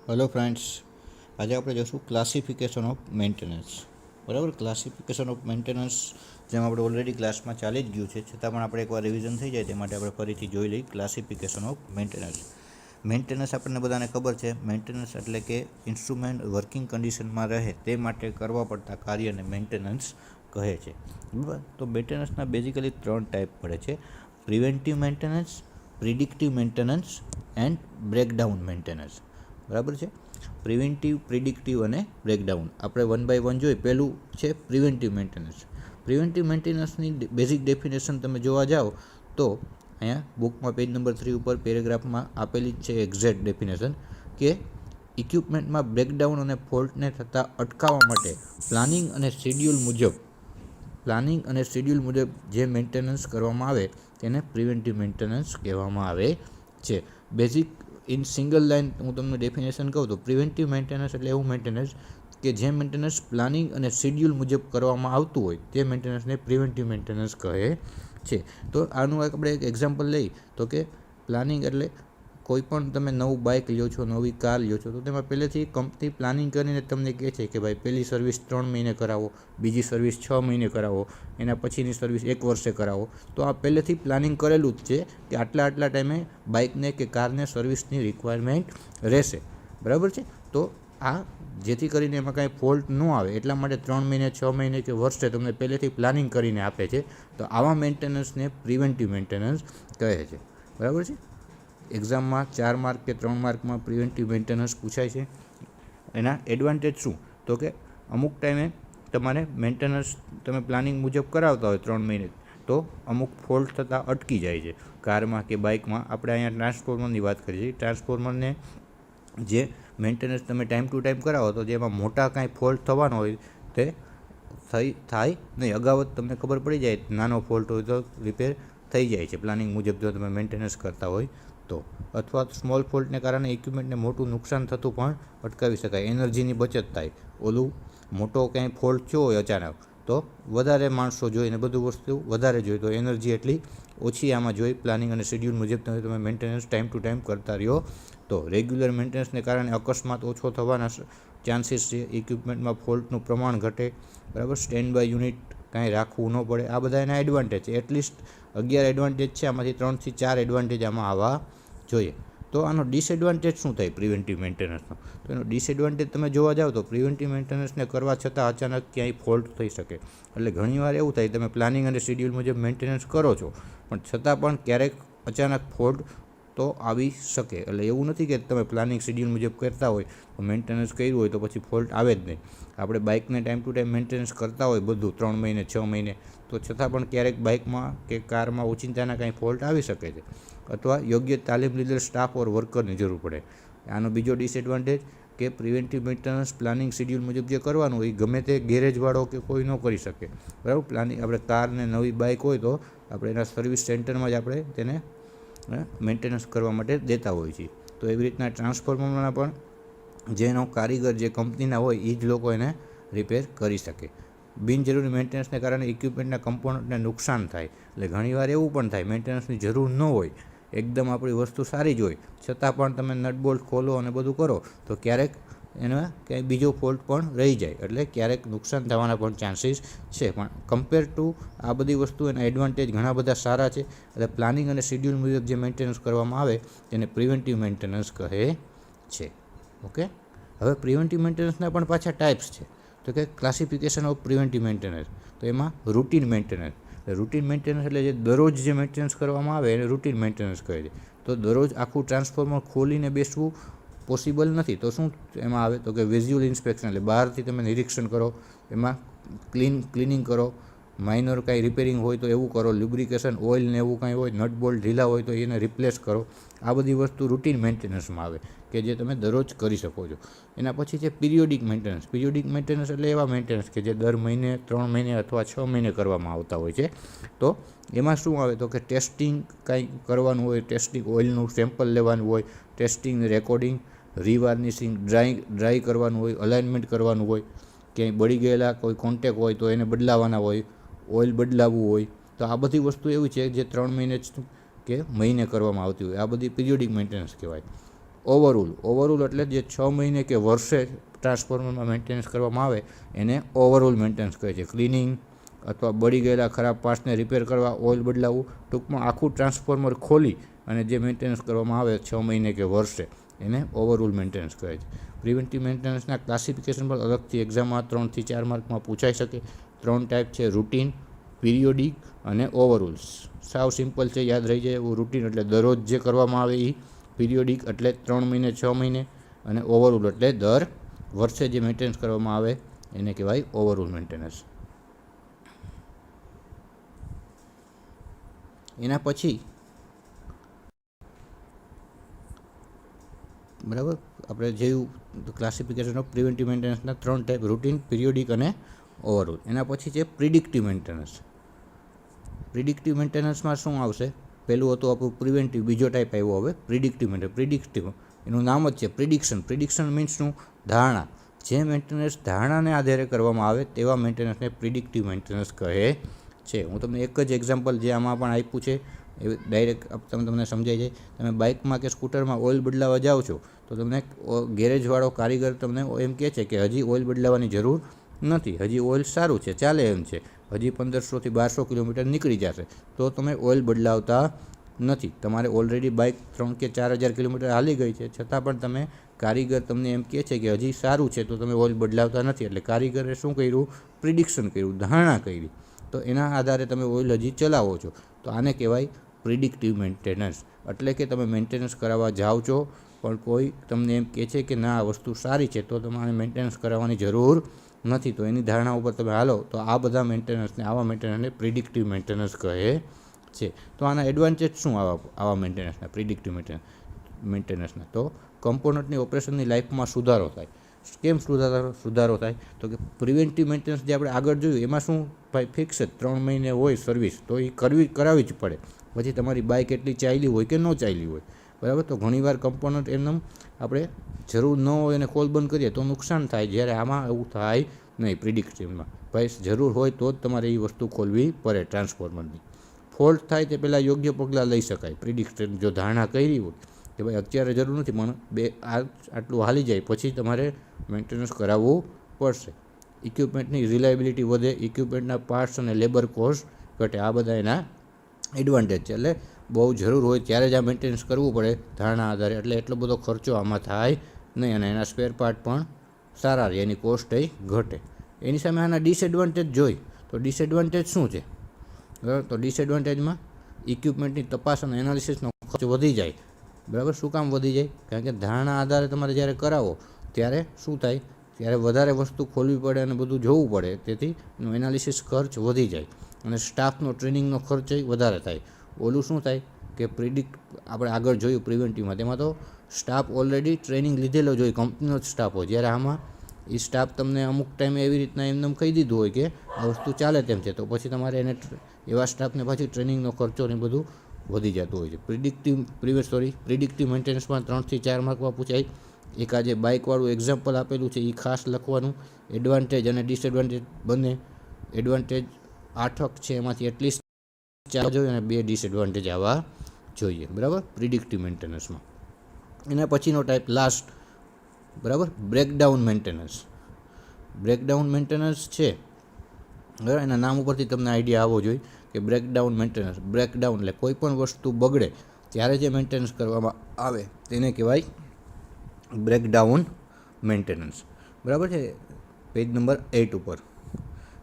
Hello friends, આજે આપણે જોઈશું ક્લાસિફિકેશન ઓફ મેન્ટેનન્સ. બરાબર, ક્લાસિફિકેશન ઓફ મેન્ટેનન્સ જેમ આપણે ઓલરેડી ક્લાસમાં ચાલી જ ગયું છે, છતાં પણ આપણે એકવાર રિવિઝન થઈ જાય તે માટે આપણે ફરીથી જોઈ લઈએ ક્લાસિફિકેશન ઓફ મેન્ટેનન્સ. મેન્ટેનન્સ આપણને બધાને ખબર છે. મેન્ટેનન્સ એટલે કે ઇન્સ્ટ્રુમેન્ટ વર્કિંગ કન્ડિશનમાં રહે તે માટે કરવા પડતા કાર્યને મેન્ટેનન્સ કહે છે. બરાબર, તો મેન્ટેનન્સના બેઝિકલી 3 ટાઈપ પડે છે: preventive maintenance, predictive maintenance and breakdown maintenance. બરાબર છે. પ્રિવેન્ટિવ, પ્રિડિક્ટિવ અને બ્રેકડાઉન આપણે 1 બાય 1 જોઈએ. પહેલું છે પ્રિવેન્ટિવ મેન્ટેનન્સ. પ્રિવેન્ટિવ મેન્ટેનન્સની બેઝિક ડેફિનેશન તમે જોવા જાઓ તો અહીંયા બુકમાં પેજ નંબર 3 ઉપર પેરેગ્રાફમાં આપેલી જ છે એક્ઝેક્ટ ડેફિનેશન કે ઇક્વિપમેન્ટમાં બ્રેકડાઉન અને ફોલ્ટને થતાં અટકાવવા માટે પ્લાનિંગ અને શેડ્યુલ મુજબ જે મેન્ટેનન્સ કરવામાં આવે તેને પ્રિવેન્ટિવ મેન્ટેનન્સ કહેવામાં આવે છે. બેઝિક ઇન સિંગલ લાઇન હું તમને ડેફિનેશન કહું તો પ્રિવેન્ટિવ મેન્ટેનન્સ એટલે એવું મેન્ટેનન્સ કે જે મેન્ટેનન્સ પ્લાનિંગ અને શેડ્યુલ મુજબ કરવામાં આવતું હોય તે મેન્ટેનન્સને પ્રિવેન્ટિવ મેન્ટેનન્સ કહે છે. તો આનું આપણે એક એક્ઝામ્પલ લઈ તો કે પ્લાનિંગ એટલે કોઈ પણ તમે નવું બાઇક લ્યો છો, નવી કાર લ્યો છો, તો તેમાં પહેલેથી કંપની પ્લાનિંગ કરીને તમને કહે છે કે ભાઈ પહેલી સર્વિસ 3 મહિને કરાવો, બીજી સર્વિસ 6 મહિને કરાવો, એના પછીની સર્વિસ 1 વર્ષે કરાવો. તો આ પહેલેથી પ્લાનિંગ કરેલું જ છે કે આટલા ટાઈમે બાઇકને કે કારને સર્વિસની રિક્વાયરમેન્ટ રહેશે. બરાબર છે. તો આ જેથી કરીને એમાં કાંઈ ફોલ્ટ ન આવે એટલા માટે 3 મહિને, 6 મહિને કે વર્ષે તમને પહેલેથી પ્લાનિંગ કરીને આપે છે. તો આવા મેન્ટેનન્સને પ્રિવેન્ટિવ મેન્ટેનન્સ કહે છે. બરાબર છે. એક્ઝામમાં 4 માર્ક કે 3 માર્કમાં પ્રિવેન્ટિવ મેન્ટેનન્સ પૂછાય છે. એના એડવાન્ટેજ શું? તો કે અમુક ટાઈમે તમારે મેન્ટેનન્સ તમે પ્લાનિંગ મુજબ કરાવતા હોય 3 મહિને તો અમુક ફોલ્ટ થતાં અટકી જાય છે કારમાં કે બાઇકમાં. આપણે અહીંયા ટ્રાન્સફોર્મરની વાત કરીએ છીએ. ટ્રાન્સફોર્મરને જે મેન્ટેનન્સ તમે ટાઈમ ટુ ટાઈમ કરાવો તો જેમાં મોટા કાંઈ ફોલ્ટ થવાનો હોય તે થાય નહીં. અગાઉ જ તમને ખબર પડી જાય, નાનો ફોલ્ટ હોય તો રિપેર થઈ જાય છે પ્લાનિંગ મુજબ જો તમે મેન્ટેનન્સ કરતા હોય તો. અથવા સ્મોલ ફોલ્ટને કારણે ઇક્વિપમેન્ટને મોટું નુકસાન થતું પણ અટકાવી શકાય, એનર્જીની બચત થાય. ઓલું મોટો ક્યાંય ફોલ્ટ થયો હોય અચાનક તો વધારે માણસો જોઈને બધું વસ્તુ વધારે જોઈએ તો એનર્જી એટલી ઓછી આમાં જોઈ. પ્લાનિંગ અને શેડ્યુલ મુજબ તમે મેન્ટેનન્સ ટાઈમ ટુ ટાઈમ કરતા રહ્યો તો રેગ્યુલર મેન્ટેનન્સને કારણે અકસ્માત ઓછો થવાના ચાન્સીસ છે. ઇક્વિપમેન્ટમાં ફોલ્ટનું પ્રમાણ ઘટે. બરાબર, સ્ટેન્ડ બાય યુનિટ કાંઈ રાખવું ન પડે. આ બધા એના એડવાન્ટેજ છે. એટલીસ્ટ 11 એડવાન્ટેજ છે, આમાંથી 3 થી 4 એડવાન્ટેજ આમાં આવવા જોઈએ. તો આનો ડિસએડવાન્ટેજ શું થાય પ્રિવેન્ટિવ મેન્ટેનન્સનો? તો એનો ડિસએડવાન્ટેજ તમે જોવા જાઓ તો પ્રિવેન્ટિવ મેન્ટેનન્સને કરવા છતાં અચાનક ક્યાંય ફોલ્ટ થઈ શકે. એટલે ઘણીવાર એવું થાય તમે પ્લાનિંગ અને શેડ્યુલ મુજબ મેન્ટેનન્સ કરો છો પણ છતાં પણ ક્યારેક અચાનક ફોલ્ટ તો આવી શકે. એટલે એવું નથી કે તમે પ્લાનિંગ શેડ્યુલ મુજબ કરતા હોય તો મેન્ટેનન્સ કર્યું હોય તો પછી ફોલ્ટ આવે જ નહીં. આપણે બાઇકને ટાઈમ ટુ ટાઈમ મેન્ટેનન્સ કરતા હોય બધું 3 મહિને, 6 મહિને, તો છતાં પણ ક્યારેક બાઇકમાં કે કારમાં ઓચિંતાના કાંઈ ફોલ્ટ આવી શકે છે. અથવા યોગ્ય તાલીમ લીધેલ સ્ટાફ ઓર વર્કરની જરૂર પડે. આનો બીજો ડિસએડવાન્ટેજ કે પ્રિવેન્ટિવ મેન્ટેનન્સ પ્લાનિંગ શેડ્યુલ મુજબ જે કરવાનું હોય એ ગમે તે ગેરેજવાળો કે કોઈ ન કરી શકે. બરાબર, પ્લાનિંગ આપણે કારને નવી બાઇક હોય તો આપણે એના સર્વિસ સેન્ટરમાં જ આપણે તેને મેન્ટેનન્સ કરવા માટે દેતા હોઈએ છીએ. તો એવી રીતના ટ્રાન્સફોર્મરના પણ જેનો કારીગર જે કંપનીના હોય એ જ લોકો એને રિપેર કરી શકે. બિનજરૂરી મેન્ટેનન્સને કારણે ઇક્વિપમેન્ટના કમ્પોનન્ટને નુકસાન થાય. એટલે ઘણીવાર એવું પણ થાય મેન્ટેનન્સની જરૂર ન હોય, એકદમ આપણી વસ્તુ સારી જ હોય છતાં પણ તમે નટ બોલ્ટ ખોલો અને બધું કરો તો ક્યારેક એના ક્યાંય બીજો ફોલ્ટ પણ રહી જાય. એટલે ક્યારેક નુકસાન થવાના પણ ચાન્સીસ છે. પણ કમ્પેર ટુ આ બધી વસ્તુ એના એડવાન્ટેજ ઘણા બધા સારા છે. એટલે પ્લાનિંગ અને શેડ્યુલ મુજબ જે મેન્ટેનન્સ કરવામાં આવે તેને પ્રિવેન્ટિવ મેન્ટેનન્સ કહે છે. ઓકે, હવે પ્રિવેન્ટિવ મેન્ટેનન્સના પણ પાછા ટાઈપ્સ છે. તો કે ક્લાસિફિકેશન ઓફ પ્રિવેન્ટિવ મેન્ટેનન્સ. તો એમાં રૂટીન મેન્ટેનન્સ. રૂટીન મેન્ટેનન્સ એટલે જે દરરોજ જે મેન્ટેનન્સ કરવામાં આવે એને રૂટીન મેન્ટેનન્સ કહે છે. તો દરરોજ આખું ટ્રાન્સફોર્મર ખોલીને બેસવું પોસિબલ નથી. તો શું એમાં આવે તો કે વિઝ્યુઅલ ઇન્સ્પેક્શન, એટલે બહારથી તમે નિરીક્ષણ કરો, એમાં ક્લિનિંગ કરો, માઇનર કાંઈ રિપેરિંગ હોય તો એવું કરો, લ્યુબ્રિકેશન, ઓઇલ ને એવું કાંઈ હોય, નટ બોલ્ટ ઢીલા હોય તો એને રિપ્લેસ કરો. આ બધી વસ્તુ રૂટીન મેન્ટેનન્સમાં આવે કે જે તમે દરરોજ કરી શકો છો. એના પછી છે પિરિયોડિક મેન્ટેનન્સ. પિરિયોડિક મેન્ટેનન્સ એટલે એવા મેન્ટેનન્સ કે જે દર મહિને, 3 મહિને અથવા 6 મહિને કરવામાં આવતા હોય છે. તો એમાં શું આવે તો કે ટેસ્ટિંગ કાંઈ કરવાનું હોય, ટેસ્ટિંગ ઓઇલનું સેમ્પલ લેવાનું હોય, ટેસ્ટિંગ, રેકોર્ડિંગ, રીવાર્નિશિંગ, ડ્રાય કરવાનું હોય, અલાઇનમેન્ટ કરવાનું હોય, ક્યાંય બળી ગયેલા કોઈ કોન્ટેક હોય તો એને બદલાવાના હોય, ઓઇલ બદલાવવું હોય. તો આ બધી વસ્તુ એવી છે જે 3 મહિને કે મહિને કરવામાં આવતી હોય. આ બધી પિરિયોડિક મેન્ટેનન્સ કહેવાય. ઓવરઓલ એટલે જે 6 મહિને કે વર્ષે ટ્રાન્સફોર્મરમાં મેન્ટેનન્સ કરવામાં આવે એને ઓવરઓલ મેન્ટેનન્સ કહે છે. ક્લિનિંગ અથવા બળી ગયેલા ખરાબ પાર્ટ્સને રિપેર કરવા, ઓઇલ બદલાવવું, ટૂંકમાં આખું ટ્રાન્સફોર્મર ખોલી અને જે મેન્ટેનન્સ કરવામાં આવે 6 મહિને કે વર્ષે એને ઓવરઓલ મેન્ટેનન્સ કહે છે. પ્રિવેન્ટિવ મેન્ટેનન્સના ક્લાસિફિકેશન પર અલગથી એક્ઝામમાં 3 થી 4 માર્કમાં પૂછાઈ શકે. 3 ટાઈપ છે: રૂટીન, પિરિયોડિક અને ઓવરઓલ. સાવ સિમ્પલ છે, યાદ રહી જાય એવું. રૂટીન એટલે દરરોજ જે કરવામાં આવે એ, પિરિયોડિક એટલે 3 મહિને 6 મહિને, અને ઓવરઓલ એટલે દર વર્ષે જે મેન્ટેનન્સ કરવામાં આવે એને કહેવાય ઓવરઓલ મેન્ટેનન્સ. એના પછી બરાબર આપણે જોયું ક્લાસિફિકેશન ઓફ પ્રિવેન્ટિવ મેન્ટેનન્સના 3 ટાઈપ: રૂટીન, પિરિયોડિક અને ઓવરઓલ. એના પછી છે પ્રિડિક્ટિવ મેન્ટેનન્સ. પ્રિડિક્ટિવ મેન્ટેનન્સમાં શું આવશે? પહેલું હતું આપણું પ્રિવેન્ટિવ, બીજો ટાઈપ આવ્યો હવે પ્રિડિક્ટિવ મેન્ટેનન્સ. પ્રિડિક્ટિવ એનું નામ જ છે પ્રિડિક્શન. પ્રિડિક્શન મીન્સ શું? ધારણા. જે મેન્ટેનન્સ ધારણાને આધારે કરવામાં આવે તેવા મેન્ટેનન્સને પ્રિડિક્ટિવ મેન્ટેનન્સ કહે છે. હું તમને એક જ એક્ઝામ્પલ જે આમાં પણ આપ્યું છે એ ડાયરેક્ટ તમને સમજાઈ જાય. તમે બાઇકમાં કે સ્કૂટરમાં ઓઇલ બદલાવવા જાઓ છો તો તમને ગેરેજવાળો કારીગર તમને એમ કહે છે કે હજી ઓઇલ બદલાવવાની જરૂર નથી, હજી ઓઇલ સારું છે, ચાલે એમ છે, હજી 1500 થી 1200 કિલોમીટર નીકળી જશે, તો તમે ઓઇલ બદલાવતા નથી. તમારે ઓલરેડી બાઇક 3 કે 4000 કિલોમીટર હાલી ગઈ છે, છતાં પણ તમે કારીગર તમને એમ કહે છે કે હજી સારું છે, તો તમે ઓઇલ બદલાવતા નથી. એટલે કારીગરે શું કર્યું? પ્રિડિક્શન કર્યું, ધારણા કરી. તો એના આધારે તમે ઓઇલ હજી ચલાવો છો. તો આને કહેવાય પ્રિડિક્ટિવ મેન્ટેનન્સ. એટલે કે તમે મેન્ટેનન્સ કરાવવા જાઓ છો પણ કોઈ તમને એમ કહે છે કે ના આ વસ્તુ સારી છે, તો તમારે મેન્ટેનન્સ કરાવવાની જરૂર નથી, તો એની ધારણા ઉપર તમે હાલો, તો આ બધા મેન્ટેનન્સને, આવા મેન્ટેનન્સને પ્રિડિક્ટિવ મેન્ટેનન્સ કહે છે. તો આના એડવાન્ટેજ શું આવા મેન્ટેનન્સના, પ્રિડિક્ટિવ મેન્ટેનન્સના? તો કમ્પોનન્ટની ઓપરેશનની લાઈફમાં સુધારો થાય. કેમ સુધારો થાય? તો કે પ્રિવેન્ટિવ મેન્ટેનન્સ જે આપણે આગળ જોયું એમાં શું ભાઈ ફિક્સ જ 3 મહિને હોય સર્વિસ, તો એ કરાવવી જ પડે. પછી તમારી બાઇક એટલી ચાલી હોય કે ન ચાલી હોય, બરાબર. તો ઘણીવાર કમ્પોનન્ટ એમને આપણે જરૂર ન હોય અને ખોલ બંધ કરીએ તો નુકસાન થાય, જ્યારે આમાં એવું થાય નહીં. પ્રિડિક્ટિવમાં ભાઈ જરૂર હોય તો જ તમારે એ વસ્તુ ખોલવી પડે. ટ્રાન્સફોર્મરની ફોલ્ટ થાય તે પહેલાં યોગ્ય પગલાં લઈ શકાય. પ્રિડિક્ટિવ જો ધારણા કરી હોય કે ભાઈ અત્યારે જરૂર નથી પણ આટલું હાલી જાય પછી તમારે મેન્ટેનન્સ કરાવવું પડશે. ઇક્વિપમેન્ટની રિલાયબિલિટી વધે, ઇક્વિપમેન્ટના પાર્ટ્સ અને લેબર કોસ્ટ ઘટે. આ બધા એના એડવાન્ટેજ છે. એટલે બહુ જરૂર હોય ત્યારે જ આ મેન્ટેનન્સ કરવું પડે ધારણા આધારે, એટલે એટલો બધો ખર્ચો આમાં થાય નહીં, અને એના સ્પેર પાર્ટ પણ સારા રહે, એની કોસ્ટ ઘટે. એની સામે આના ડિસએડવાન્ટેજ જોઈ તો ડિસએડવાન્ટેજ શું છે? બરાબર. તો ડિસએડવાન્ટેજમાં ઇક્વિપમેન્ટની તપાસ અને એનાલિસિસનો ખર્ચ વધી જાય. બરાબર. શું કામ વધી જાય? કારણ કે ધારણા આધારે તમારે જ્યારે કરાવો ત્યારે શું થાય? ત્યારે વધારે વસ્તુ ખોલવી પડે અને બધું જોવું પડે, તેથી એનું એનાલિસિસ ખર્ચ વધી જાય, અને સ્ટાફનો ટ્રેનિંગનો ખર્ચ વધારે થાય. ઓલું શું થાય કે આપણે આગળ જોયું પ્રિવેન્ટિવમાં, તેમાં તો સ્ટાફ ઓલરેડી ટ્રેનિંગ લીધેલો જ હોય, કંપનીનો જ સ્ટાફ હોય. જ્યારે આમાં એ સ્ટાફ તમને અમુક ટાઈમે એવી રીતના એમને કહી દીધું હોય કે આ વસ્તુ ચાલે તેમ છે, તો પછી તમારે એને એવા સ્ટાફને પાછી ટ્રેનિંગનો ખર્ચો ને બધું વધી જતું હોય છે. પ્રિડિક્ટિવ મેન્ટેનન્સમાં 3 થી 4 માર્કમાં પૂછાય. એક આજે બાઇકવાળું એક્ઝામ્પલ આપેલું છે એ ખાસ લખવાનું. એડવાન્ટેજ અને ડિસએડવાન્ટેજ બંને. એડવાન્ટેજ 8 છે, એમાંથી એટલીસ્ટ 4 જોઈએ અને 2 ડિસએડવાન્ટેજ આવવા જોઈએ. બરાબર. પ્રિડિક્ટિવ મેન્ટેનન્સમાં એના પછીનો ટાઈપ લાસ્ટ, બરાબર, બ્રેકડાઉન મેન્ટેનન્સ. બ્રેકડાઉન મેન્ટેનન્સ છે, બરાબર, એના નામ ઉપરથી તમને આઈડિયા આવવો જોઈએ કે બ્રેકડાઉન મેન્ટેનન્સ. બ્રેકડાઉન એટલે કોઈ પણ વસ્તુ બગડે ત્યારે જે મેન્ટેનન્સ કરવામાં આવે તેને કહેવાય બ્રેકડાઉન મેન્ટેનન્સ. બરાબર છે. પેજ નંબર 8 ઉપર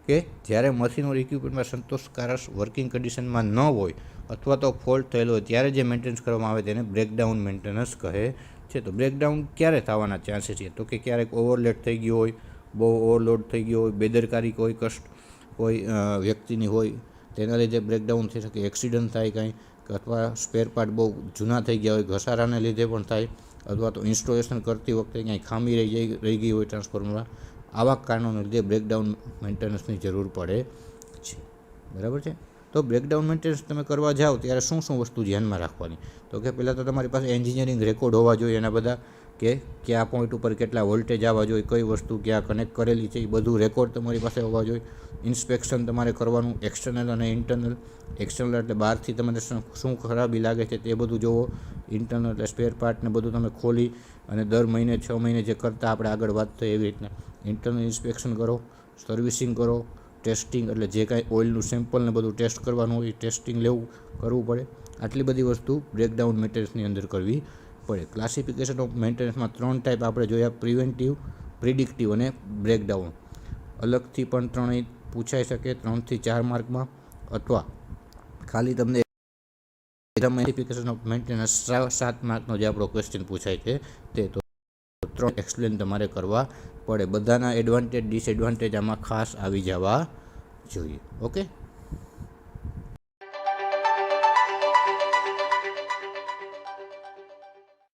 કે જ્યારે મશીનો ઇક્વિપમેન્ટમાં સંતોષકારક વર્કિંગ કન્ડિશનમાં ન હોય અથવા તો ફોલ્ટ થયેલો હોય ત્યારે જે મેન્ટેનન્સ કરવામાં આવે તેને બ્રેકડાઉન મેન્ટેનન્સ કહે છે. તો બ્રેકડાઉન ક્યારે થવાના ચાન્સીસ છે? તો કે ક્યારેક ઓવરલેટ થઈ ગયો હોય, બહુ ઓવરલોડ થઈ ગયો હોય, બેદરકારી કોઈ વ્યક્તિની હોય તેના લીધે બ્રેકડાઉન થઈ શકે. એક્સિડન્ટ થાય કાંઈ, અથવા સ્પેર પાર્ટ બહુ જૂના થઈ ગયા હોય, ઘસારાને લીધે પણ થાય, અથવા તો ઇન્સ્ટોલેશન કરતી વખતે ક્યાંય ખામી રહી ગઈ હોય ટ્રાન્સફોર્મરમાં. આવા કારણોને લીધે બ્રેકડાઉન મેન્ટેનન્સની જરૂર પડે છે. બરાબર છે. તો બ્રેકડાઉન મેન્ટેનન્સ તમે કરવા જાઓ ત્યારે શું વસ્તુ ધ્યાનમાં રાખવાની? તો કે પહેલાં તો તમારી પાસે એન્જિનિયરિંગ રેકોર્ડ હોવા જોઈએ એના બધા, કે કયા પોઈન્ટ ઉપર કેટલા વોલ્ટેજ આવવા જોઈએ, કઈ વસ્તુ ક્યાં કનેક્ટ કરેલી છે, એ બધું રેકોર્ડ તમારી પાસે હોવા જોઈએ. ઇન્સ્પેક્શન તમારે કરવાનું, એક્સટર્નલ અને ઇન્ટરનલ. એક્સટર્નલ એટલે બહારથી તમને શું ખરાબી લાગે છે તે બધું જોવો. ઇન્ટરનલ એટલે સ્પેર પાર્ટ ને બધું તમે ખોલી અને દર મહિને 6 મહિને જે કરતાં આપણે આગળ વાત થઈ એવી રીતના ઇન્ટરનલ ઇન્સ્પેક્શન કરો, સર્વિસિંગ કરો, ટેસ્ટિંગ એટલે જે કાંઈ ઓઇલનું સેમ્પલ ને બધું ટેસ્ટ કરવાનું હોય એ ટેસ્ટિંગ કરવું પડે. આટલી બધી વસ્તુ બ્રેકડાઉન મેન્ટેનન્સની અંદર કરવી પડે. ક્લાસિફિકેશન ઓફ મેન્ટેનન્સમાં 3 ટાઈપ આપણે જોયા: પ્રિવેન્ટિવ, પ્રિડિક્ટિવ અને બ્રેકડાઉન. અલગથી પણ 3 પૂછાઈ શકે 3 થી 4 માર્કમાં, અથવા ખાલી તમને ક્લાસિફિકેશન ઓફ મેન્ટેનન્સ 7 માર્કનો જે આપણો ક્વેશ્ચન પૂછાય છે તે તો 3 એક્સપ્લેન તમારે કરવા પડે. બધાના એડવાન્ટેજ ડિસએડવાન્ટેજ આમાં ખાસ આવી જવા જોઈએ. ઓકે.